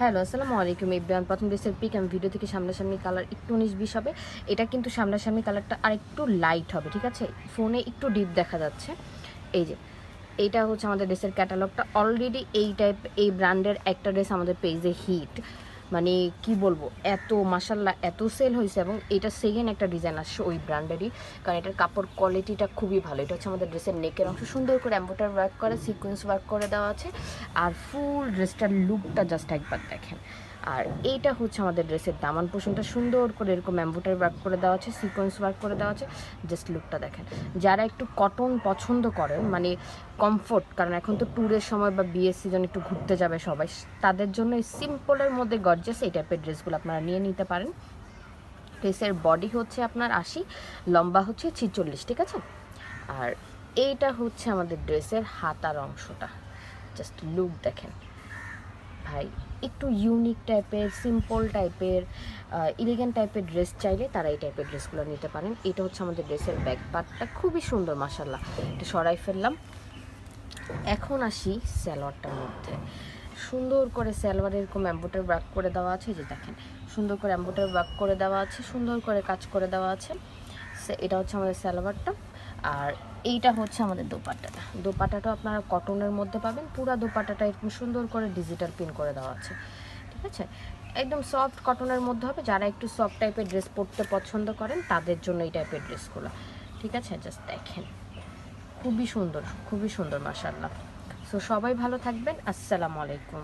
Hello, আসসালামু আলাইকুম everyone. প্রথম ড্রেসের পিক আমি ভিডিও থেকে সামনাসামনি কালার একটু 19-20 হবে। এটা কিন্তু সামনাসামনি কালারটা আরেকটু লাইট হবে, ঠিক আছে? ফোনে একটু ডিপ দেখা যাচ্ছে। এই যে এইটা হচ্ছে আমাদের ড্রেসের ক্যাটালগটা। অলরেডি এই ব্র্যান্ডের একটা ড্রেস আমাদের পেজে হিট, মানে কি বলবো, এত মাশাল্লাহ এত সেল হয়েছে। এবং এটা সেকেন্ড একটা ডিজাইন আসছে ওই ব্র্যান্ডেরই, কারণ এটার কাপড় কোয়ালিটিটা খুবই ভালো। এটা হচ্ছে আমাদের ড্রেসের নেকের অংশ সুন্দর করে এম্বোটার ওয়ার্ক করে, সিকোয়েন্স ওয়ার্ক করে দেওয়া আছে। আর ফুল ড্রেসটার লুকটা জাস্ট একবার দেখেন। আর এইটা হচ্ছে আমাদের ড্রেসের দামান পোর্শনটা সুন্দর করে এরকম এম্বোটারি ওয়ার্ক করে দেওয়া আছে, সিকোয়েন্স ওয়ার্ক করে দেওয়া আছে। জাস্ট লুকটা দেখেন। যারা একটু কটন পছন্দ করেন, মানে কমফোর্ট, কারণ এখন তো ট্যুরের সময় বা বিয়ের সিজন একটু ঘুরতে যাবে সবাই, তাদের জন্য এই সিম্পলের মধ্যে গর্জিয়াস এই টাইপের ড্রেসগুলো আপনারা নিয়ে নিতে পারেন। ড্রেসের বডি হচ্ছে আপনার 80, লম্বা হচ্ছে 46, ঠিক আছে? আর এইটা হচ্ছে আমাদের ড্রেসের হাতার অংশটা। জাস্ট লুক দেখেন ভাই। একটু ইউনিক টাইপের, সিম্পল টাইপের, ইলিগেন্ট টাইপের ড্রেস চাইলে তারা এই টাইপের ড্রেসগুলো নিতে পারেন। এটা হচ্ছে আমাদের ড্রেসের ব্যাক পার্টটা, খুবই সুন্দর মাশাল্লাহ। এটা সরাই ফেললাম। এখন আসি সালোয়ারটার মধ্যে। সুন্দর করে সালোয়ারে এরকম এম্বোটারি ওয়ার্ক করে দেওয়া আছে, যে দেখেন সুন্দর করে এম্বোটারি ওয়ার্ক করে দেওয়া আছে, সুন্দর করে কাজ করে দেওয়া আছে। এটা হচ্ছে আমাদের সালোয়ারটা। আর এইটা হচ্ছে আমাদের দোপাট্টাটা। দোপাট্টাটা আপনারা কটনের মধ্যে পাবেন। পুরো দোপাট্টাটা এরকম সুন্দর করে ডিজিটাল প্রিন্ট করে দেওয়া আছে, ঠিক আছে? একদম সফট কটনের মধ্যে হবে। যারা একটু সফট টাইপের ড্রেস পরতে পছন্দ করেন তাদের জন্য এই টাইপের ড্রেসগুলো, ঠিক আছে? জাস্ট দেখেন, খুবই সুন্দর, খুবই সুন্দর মাশাআল্লাহ। সো সবাই ভালো থাকবেন। আসসালামু আলাইকুম।